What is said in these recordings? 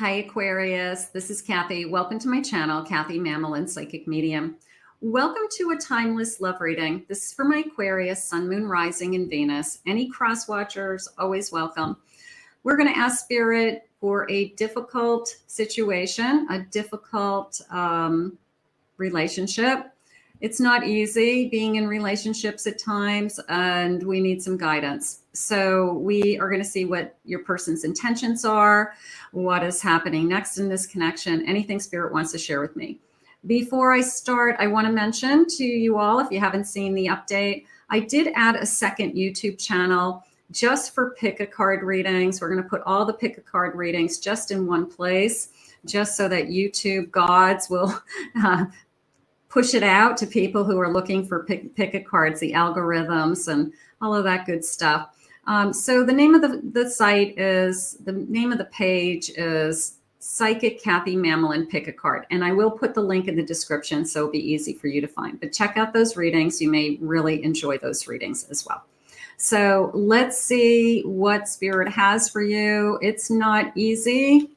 Hi, Aquarius. This is Kathy. Welcome to my channel, Kathy Mamolen, Psychic Medium. Welcome to a timeless love reading. This is for my Aquarius, Sun, Moon, Rising, and Venus. Any cross watchers, always welcome. We're going to ask Spirit for a difficult situation, a difficult relationship. It's not easy being in relationships at times, and we need some guidance. So we are going to see what your person's intentions are, what is happening next in this connection, anything Spirit wants to share with me. Before I start, I want to mention to you all, if you haven't seen the update, I did add a second YouTube channel just for pick a card readings. We're going to put all the pick a card readings just in one place, just so that YouTube gods will push it out to people who are looking for pick-a cards, the algorithms and all of that good stuff. So the name of the site is, the name of the page is Psychic Kathy Mamolen Pick a Card. And I will put the link in the description so it'll be easy for you to find. But check out those readings. You may really enjoy those readings as well. So let's see what Spirit has for you. It's not easy.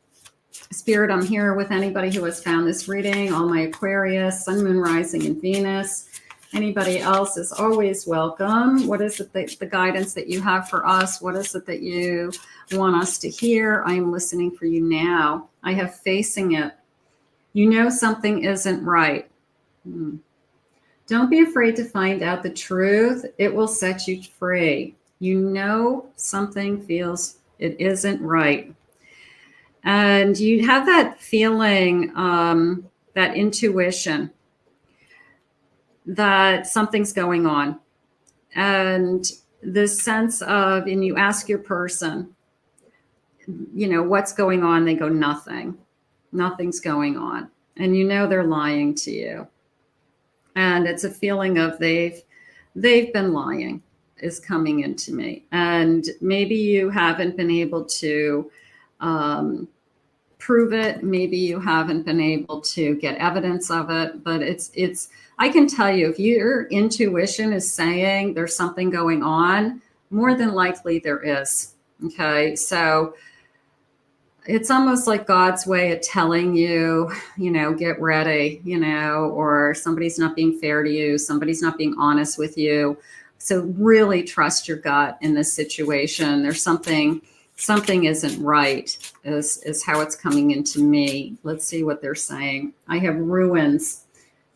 Spirit, I'm here with anybody who has found this reading, all my Aquarius, Sun, Moon, Rising, and Venus. Anybody else is always welcome. What is it the guidance that you have for us? What is it that you want us to hear? I am listening for you now. I have facing it. You know something isn't right. Don't be afraid to find out the truth. It will set you free. You know something feels it isn't right. And you have that feeling, that intuition that something's going on. And this sense of, and you ask your person, you know, what's going on? They go, nothing. Nothing's going on. And you know they're lying to you. And it's a feeling of they've been lying is coming into me. And maybe you haven't been able to prove it. Maybe you haven't been able to get evidence of it, but it's, I can tell you, if your intuition is saying there's something going on, more than likely there is. Okay. So it's almost like God's way of telling you, you know, get ready, you know, or somebody's not being fair to you. Somebody's not being honest with you. So really trust your gut in this situation. There's something isn't right is how it's coming into me. Let's see what they're saying. I have ruins.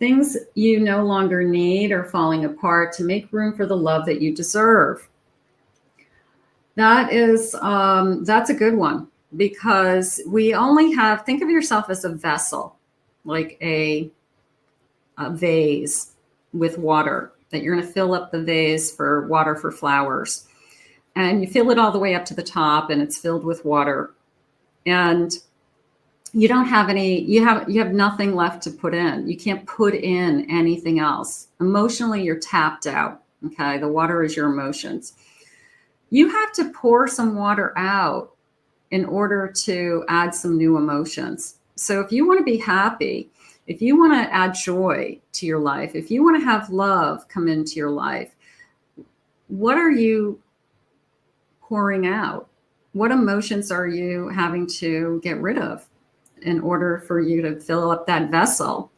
Things you no longer need are falling apart to make room for the love that you deserve. That is, that's a good one, because we only have, think of yourself as a vessel, like a vase with water, that you're going to fill up the vase for water for flowers. And you fill it all the way up to the top and it's filled with water. And you don't have any, you have nothing left to put in. You can't put in anything else. Emotionally, you're tapped out. Okay. The water is your emotions. You have to pour some water out in order to add some new emotions. So if you want to be happy, if you want to add joy to your life, if you want to have love come into your life, what are you pouring out? What emotions are you having to get rid of in order for you to fill up that vessel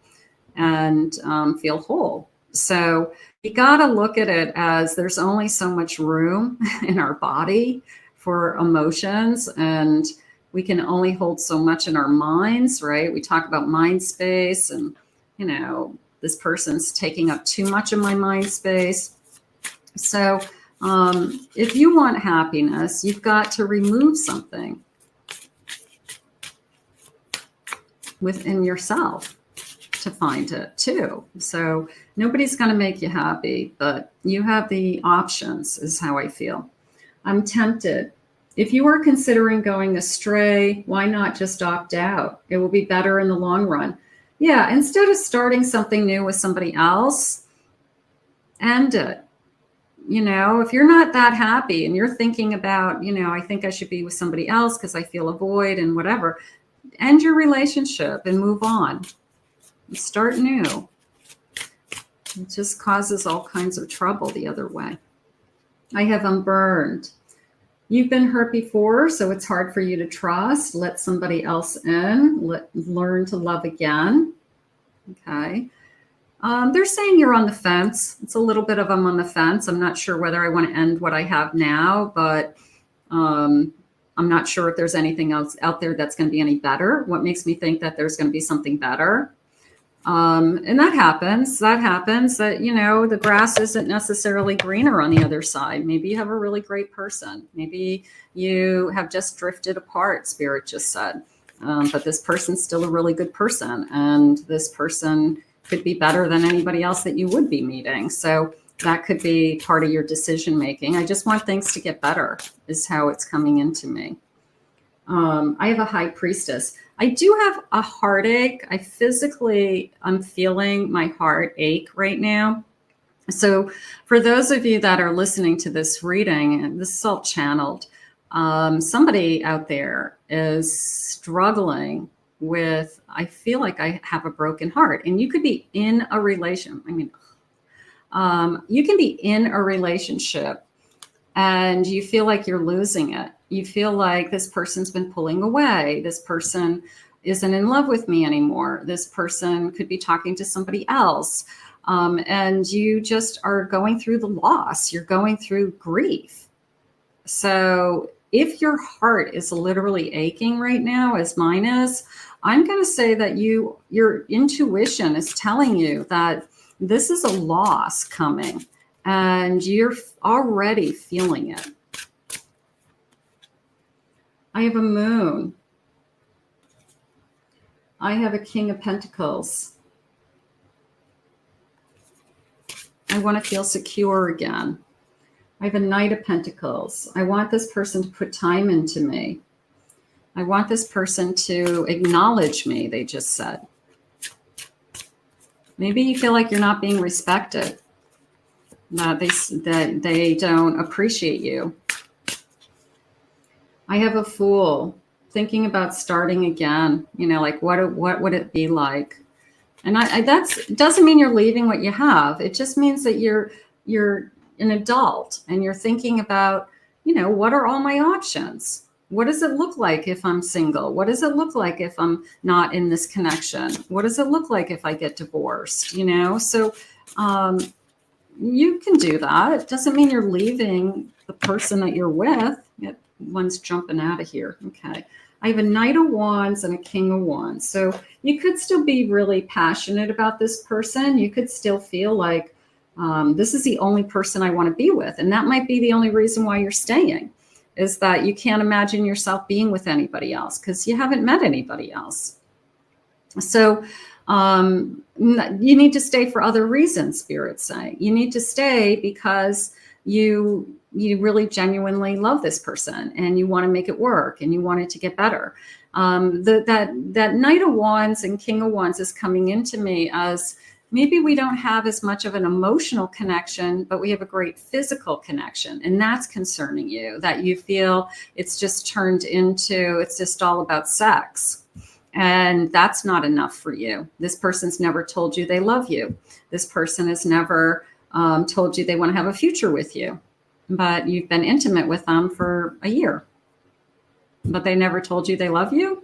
and feel whole? So you got to look at it as there's only so much room in our body for emotions, and we can only hold so much in our minds, right? We talk about mind space, and, you know, this person's taking up too much of my mind space. So if you want happiness, you've got to remove something within yourself to find it too. So nobody's going to make you happy, but you have the options, is how I feel. I'm tempted. If you are considering going astray, why not just opt out? It will be better in the long run. Yeah, instead of starting something new with somebody else, end it. You know, if you're not that happy and you're thinking about, you know, I think I should be with somebody else because I feel a void and whatever, end your relationship and move on. Start new. It just causes all kinds of trouble the other way. I have unburned. You've been hurt before, so it's hard for you to trust. Let somebody else in. Learn to love again. Okay. They're saying you're on the fence. It's a little bit of I'm on the fence. I'm not sure whether I want to end what I have now, but I'm not sure if there's anything else out there that's going to be any better. What makes me think that there's going to be something better? And that happens. That, you know, the grass isn't necessarily greener on the other side. Maybe you have a really great person. Maybe you have just drifted apart, Spirit just said. But this person's still a really good person. And this person could be better than anybody else that you would be meeting. So that could be part of your decision making. I just want things to get better is how it's coming into me. I have a High Priestess. I do have a heartache. I'm feeling my heart ache right now. So for those of you that are listening to this reading, and this is all channeled, somebody out there is struggling with, I feel like I have a broken heart. And you could be in a relation. You can be in a relationship and you feel like you're losing it. You feel like this person's been pulling away. This person isn't in love with me anymore. This person could be talking to somebody else. And you just are going through the loss. You're going through grief. So if your heart is literally aching right now, as mine is, I'm going to say that your intuition is telling you that this is a loss coming and you're already feeling it. I have a Moon. I have a King of Pentacles. I want to feel secure again. I have a Knight of Pentacles. I want this person to put time into me. I want this person to acknowledge me, they just said. Maybe you feel like you're not being respected, that they don't appreciate you. I have a Fool, thinking about starting again. You know, like what would it be like? And that doesn't mean you're leaving what you have. It just means that you're an adult and you're thinking about, you know, what are all my options? What does it look like if I'm single? What does it look like if I'm not in this connection? What does it look like if I get divorced? You know, so you can do that. It doesn't mean you're leaving the person that you're with. One's jumping out of here. Okay. I have a Knight of Wands and a King of Wands. So you could still be really passionate about this person. You could still feel like this is the only person I want to be with. And that might be the only reason why you're staying, is that you can't imagine yourself being with anybody else because you haven't met anybody else. So you need to stay for other reasons, Spirit's saying. You need to stay because you really genuinely love this person and you want to make it work and you want it to get better. That Knight of Wands and King of Wands is coming into me as maybe we don't have as much of an emotional connection, but we have a great physical connection. And that's concerning you, that you feel it's just turned into, it's just all about sex. And that's not enough for you. This person's never told you they love you. This person has never told you they want to have a future with you, but you've been intimate with them for a year, but they never told you they love you.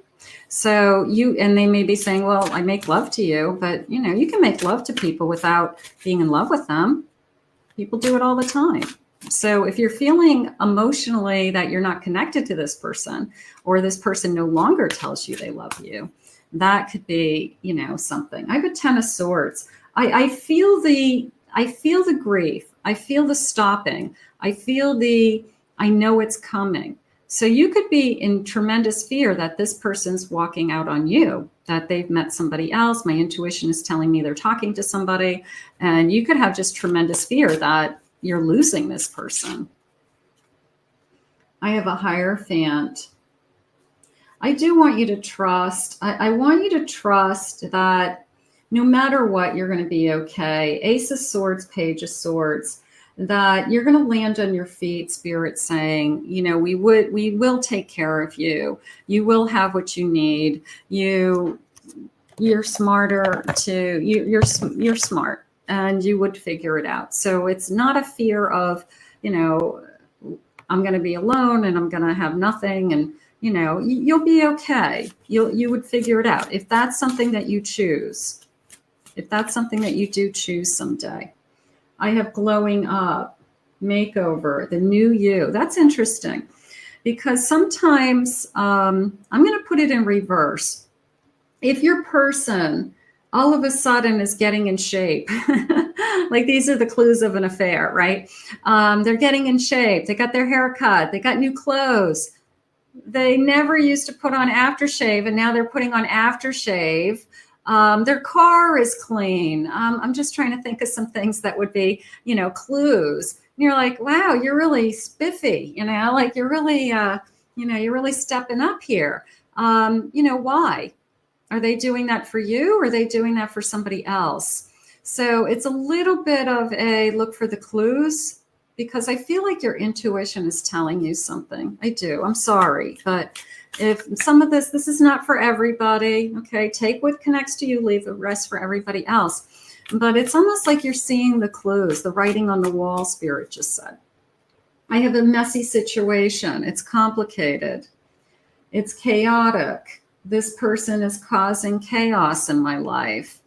So and they may be saying, well, I make love to you, but you know, you can make love to people without being in love with them. People do it all the time. So if you're feeling emotionally that you're not connected to this person, or this person no longer tells you they love you, that could be, you know, something. I have a Ten of Swords. I feel the grief. I feel the stopping. I know it's coming. So you could be in tremendous fear that this person's walking out on you, that they've met somebody else. My intuition is telling me they're talking to somebody. And you could have just tremendous fear that you're losing this person. I have a Hierophant. I do want you to trust. I want you to trust that no matter what, you're going to be okay. Ace of Swords, Page of Swords, that you're going to land on your feet, Spirit saying, you know, we will take care of you. You will have what you need. You're smarter too. You're smart and you would figure it out. So it's not a fear of, you know, I'm going to be alone and I'm going to have nothing. And, you know, you'll be okay. You would figure it out. If that's something that you choose, if that's something that you do choose someday. I have glowing up, makeover, the new you. That's interesting because sometimes I'm going to put it in reverse. If your person all of a sudden is getting in shape, like these are the clues of an affair, right? They're getting in shape. They got their hair cut. They got new clothes. They never used to put on aftershave and now they're putting on aftershave. Their car is clean. I'm just trying to think of some things that would be, you know, clues. And you're like, wow, you're really spiffy, you know, like you're really, you know, you're really stepping up here. You know, why? Are they doing that for you or are they doing that for somebody else? So it's a little bit of a look for the clues because I feel like your intuition is telling you something. I do. I'm sorry, but if some of this is not for everybody, okay, take what connects to you, leave the rest for everybody else. But it's almost like you're seeing the clues, the writing on the wall, Spirit just said. I have a messy situation. It's complicated. It's chaotic. This person is causing chaos in my life.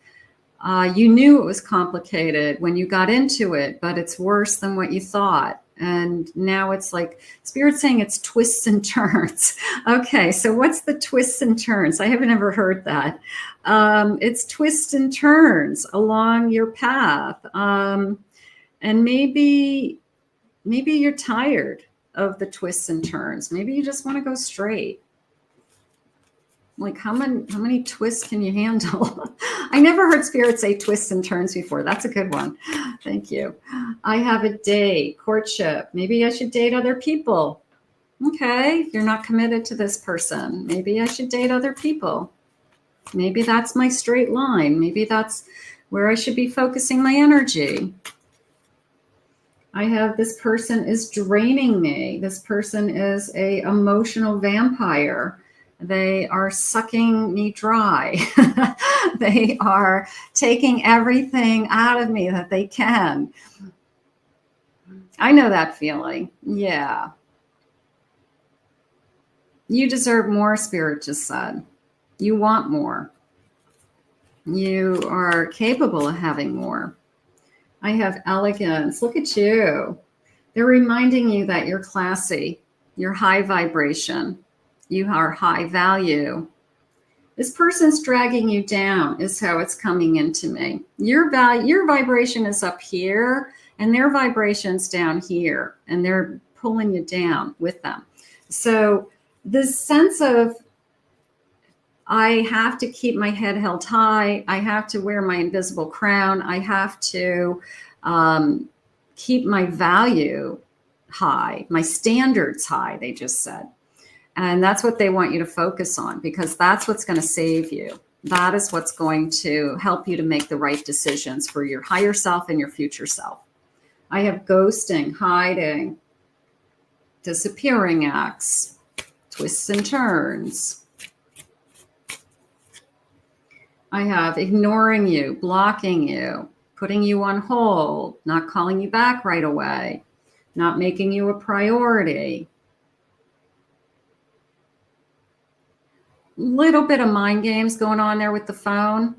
You knew it was complicated when you got into it, but it's worse than what you thought. And now it's like Spirit's saying it's twists and turns. Okay, so what's the twists and turns? I haven't ever heard that. It's twists and turns along your path. And maybe you're tired of the twists and turns. Maybe you just want to go straight. Like how many twists can you handle? I never heard Spirit say twists and turns before. That's a good one. Thank you. I have a date, courtship. Maybe I should date other people. Okay, you're not committed to this person. Maybe I should date other people. Maybe that's my straight line. Maybe that's where I should be focusing my energy. I have this person is draining me. This person is an emotional vampire. They are sucking me dry. They are taking everything out of me that they can. I know that feeling. Yeah. You deserve more, Spirit just said. You want more. You are capable of having more. I have elegance. Look at you. They're reminding you that you're classy. You're high vibration. You are high value. This person's dragging you down is how it's coming into me. Your vibration is up here and their vibration's down here and they're pulling you down with them. So this sense of I have to keep my head held high. I have to wear my invisible crown. I have to keep my value high, my standards high, they just said. And that's what they want you to focus on because that's what's going to save you. That is what's going to help you to make the right decisions for your higher self and your future self. I have ghosting, hiding, disappearing acts, twists and turns. I have ignoring you, blocking you, putting you on hold, not calling you back right away, not making you a priority. Little bit of mind games going on there with the phone.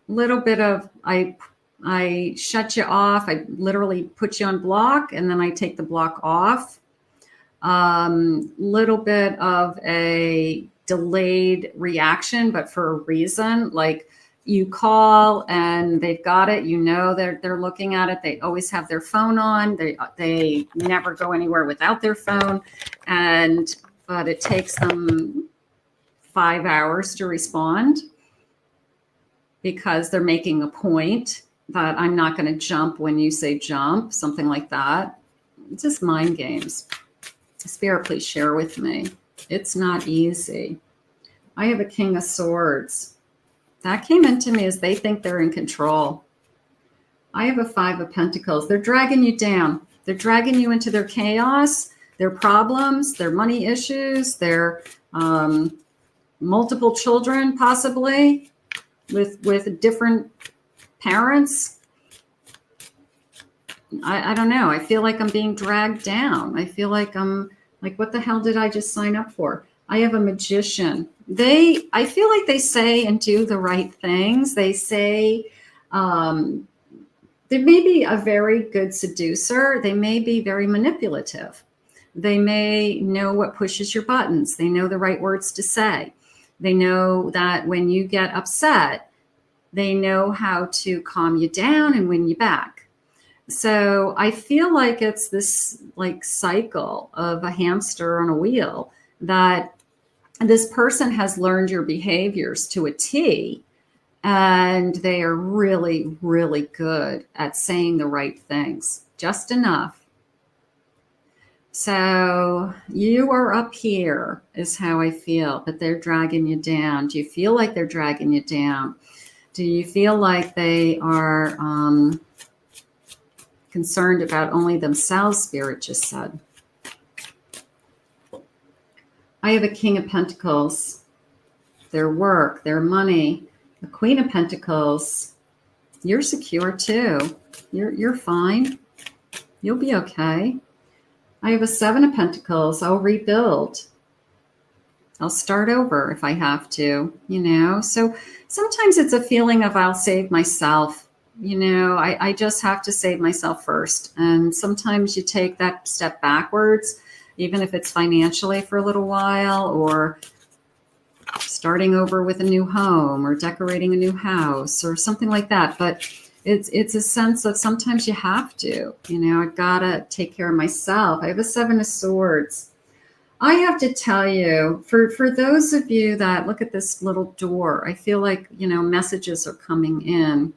Little bit of I shut you off. I literally put you on block and then I take the block off. Little bit of a delayed reaction, but for a reason. Like you call and they've got it. You know they're looking at it. They always have their phone on. They never go anywhere without their phone. But it takes them 5 hours to respond because they're making a point that I'm not going to jump when you say jump, something like that. It's just mind games. Spirit, please share with me. It's not easy. I have a King of Swords. That came into me as they think they're in control. I have a 5 of Pentacles. They're dragging you down. They're dragging you into their chaos, their problems, their money issues, their multiple children, possibly with different parents. I don't know. I feel like I'm being dragged down. I feel like I'm like, what the hell did I just sign up for? I have a magician. I feel like they say and do the right things. They say, they may be a very good seducer. They may be very manipulative. They may know what pushes your buttons. They know the right words to say. They know that when you get upset, they know how to calm you down and win you back. So I feel like it's this like cycle of a hamster on a wheel, that this person has learned your behaviors to a T, and they are really, really good at saying the right things, just enough. So you are up here is how I feel, but they're dragging you down. Do you feel like they're dragging you down? Do you feel like they are concerned about only themselves, Spirit just said? I have a King of Pentacles, their work, their money, the Queen of Pentacles. You're secure too. You're fine. You'll be okay. I have a Seven of Pentacles. I'll rebuild. I'll start over if I have to, you know. So sometimes it's a feeling of I'll save myself. You know, I just have to save myself first. And sometimes you take that step backwards, even if it's financially for a little while, or starting over with a new home or decorating a new house or something like that. But it's a sense of sometimes you have to, you know, I gotta take care of myself. I have a Seven of Swords. I have to tell you, for those of you that look at this little door, I feel like, you know, messages are coming in.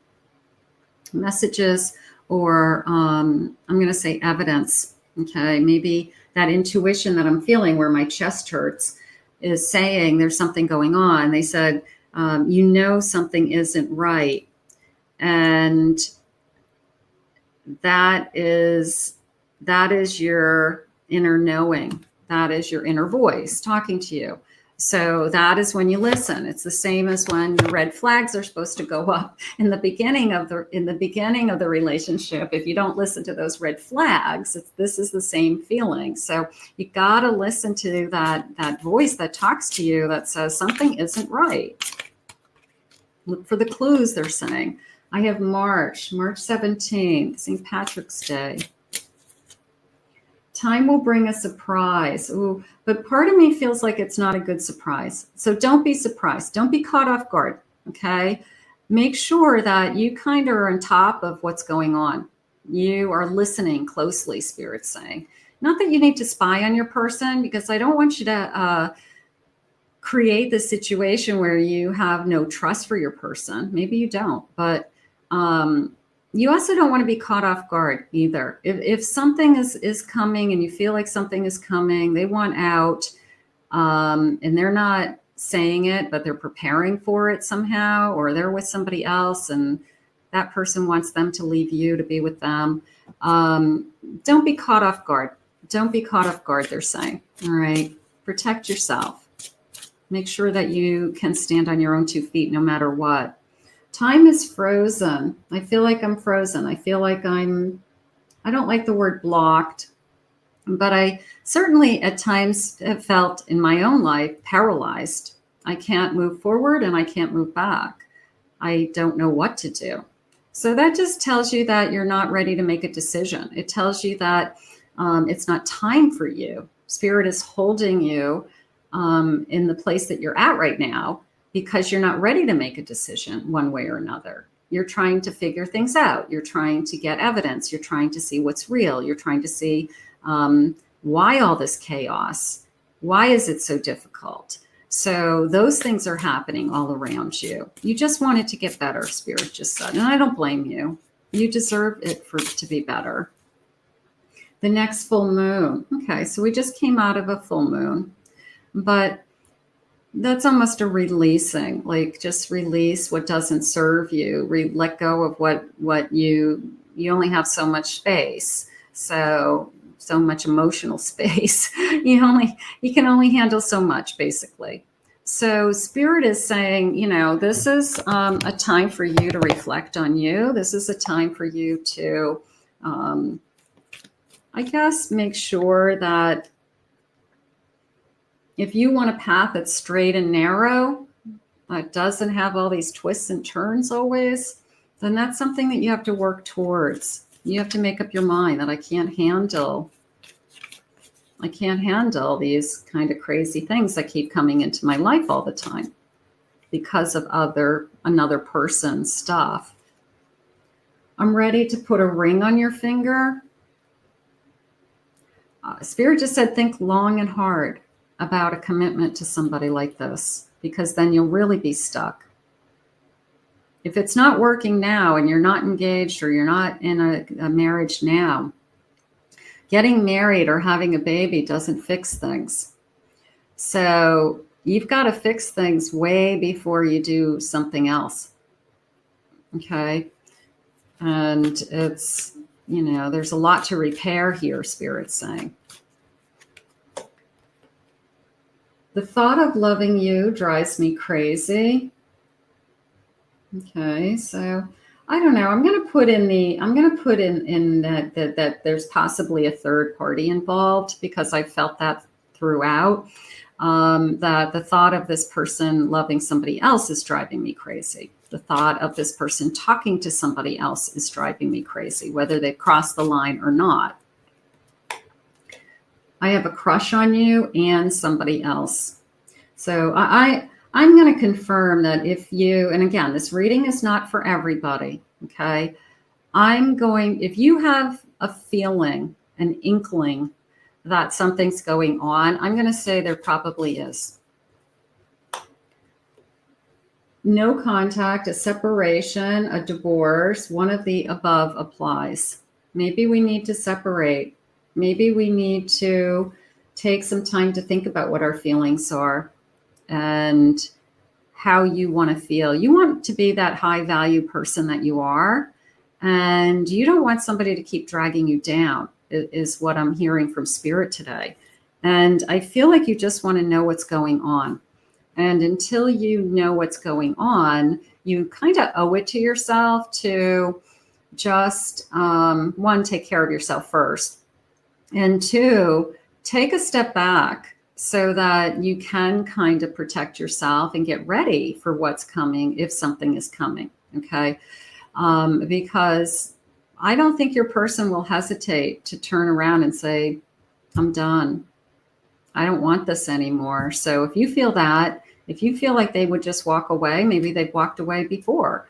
Messages, or I'm going to say evidence. Okay, maybe that intuition that I'm feeling where my chest hurts is saying there's something going on. They said, you know, something isn't right. And that is your inner knowing. That is your inner voice talking to you. So that is when you listen. It's the same as when the red flags are supposed to go up in the beginning of the relationship. If you don't listen to those red flags, this is the same feeling. So you got to listen to that voice that talks to you that says something isn't right. Look for the clues, they're saying. I have March 17th, St. Patrick's Day. Time will bring a surprise. Ooh, but part of me feels like it's not a good surprise. So don't be surprised. Don't be caught off guard, okay? Make sure that you kind of are on top of what's going on. You are listening closely, Spirit's saying. Not that you need to spy on your person, because I don't want you to create the situation where you have no trust for your person. Maybe you don't, but you also don't want to be caught off guard either. If something is coming and you feel like something is coming, they want out, and they're not saying it, but they're preparing for it somehow, or they're with somebody else and that person wants them to leave you to be with them. Don't be caught off guard. Don't be caught off guard, they're saying. All right. Protect yourself. Make sure that you can stand on your own 2 feet no matter what. Time is frozen. I feel like I'm frozen. I feel like I don't like the word blocked, but I certainly at times have felt in my own life paralyzed. I can't move forward and I can't move back. I don't know what to do. So that just tells you that you're not ready to make a decision. It tells you that it's not time for you. Spirit is holding you in the place that you're at right now, because you're not ready to make a decision one way or another. You're trying to figure things out. You're trying to get evidence. You're trying to see what's real. You're trying to see why all this chaos. Why is it so difficult? So those things are happening all around you. You just want it to get better, Spirit just said. And I don't blame you. You deserve it to be better. The next full moon. Okay, so we just came out of a full moon. But that's almost a releasing, like just release what doesn't serve you. Let go of what you only have so much space, so much emotional space. You can only handle so much, basically. So Spirit is saying, you know, this is a time for you to reflect on you. This is a time for you to I guess make sure that if you want a path that's straight and narrow, that doesn't have all these twists and turns always, then that's something that you have to work towards. You have to make up your mind that I can't handle these kind of crazy things that keep coming into my life all the time because of another person's stuff. I'm ready to put a ring on your finger. Spirit just said, think long and hard about a commitment to somebody like this, because then you'll really be stuck. If it's not working now and you're not engaged or you're not in a marriage now, getting married or having a baby doesn't fix things. So you've got to fix things way before you do something else. Okay. And it's, there's a lot to repair here, Spirit's saying. The thought of loving you drives me crazy. Okay, so I don't know. I'm going to put in that there's possibly a third party involved, because I felt that throughout. That the thought of this person loving somebody else is driving me crazy. The thought of this person talking to somebody else is driving me crazy, whether they've crossed the line or not. I have a crush on you and somebody else. So I'm going to confirm that if you, and again, this reading is not for everybody, okay? If you have a feeling, an inkling that something's going on, I'm going to say there probably is. No contact, a separation, a divorce, one of the above applies. Maybe we need to separate. Maybe we need to take some time to think about what our feelings are and how you want to feel. You want to be that high value person that you are, and you don't want somebody to keep dragging you down, is what I'm hearing from Spirit today. And I feel like you just want to know what's going on. And until you know what's going on, you kind of owe it to yourself to just, one, take care of yourself first. And two, take a step back so that you can kind of protect yourself and get ready for what's coming if something is coming, okay? Because I don't think your person will hesitate to turn around and say, I'm done. I don't want this anymore. So if you feel that, if you feel like they would just walk away, maybe they've walked away before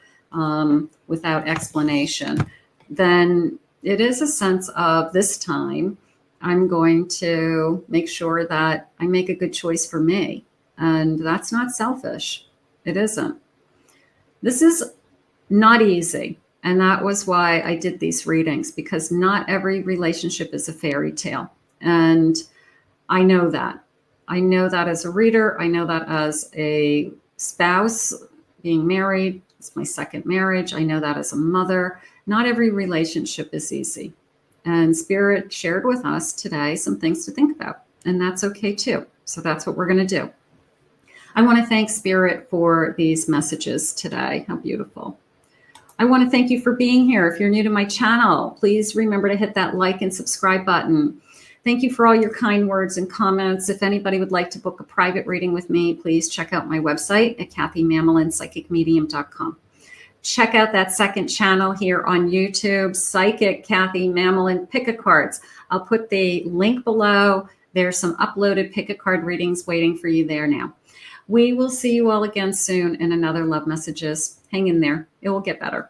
without explanation, then it is a sense of this time, I'm going to make sure that I make a good choice for me. And that's not selfish. It isn't. This is not easy. And that was why I did these readings, because not every relationship is a fairy tale. And I know that. I know that as a reader. I know that as a spouse being married. It's my second marriage. I know that as a mother. Not every relationship is easy. And Spirit shared with us today some things to think about. And that's okay too. So that's what we're going to do. I want to thank Spirit for these messages today. How beautiful. I want to thank you for being here. If you're new to my channel, please remember to hit that like and subscribe button. Thank you for all your kind words and comments. If anybody would like to book a private reading with me, please check out my website at KathyMamolenPsychicMedium.com. Check out that second channel here on YouTube, Psychic Kathy Mamolen Pick-a-Cards. I'll put the link below. There's some uploaded pick-a-card readings waiting for you there now. We will see you all again soon in another Love Messages. Hang in there. It will get better.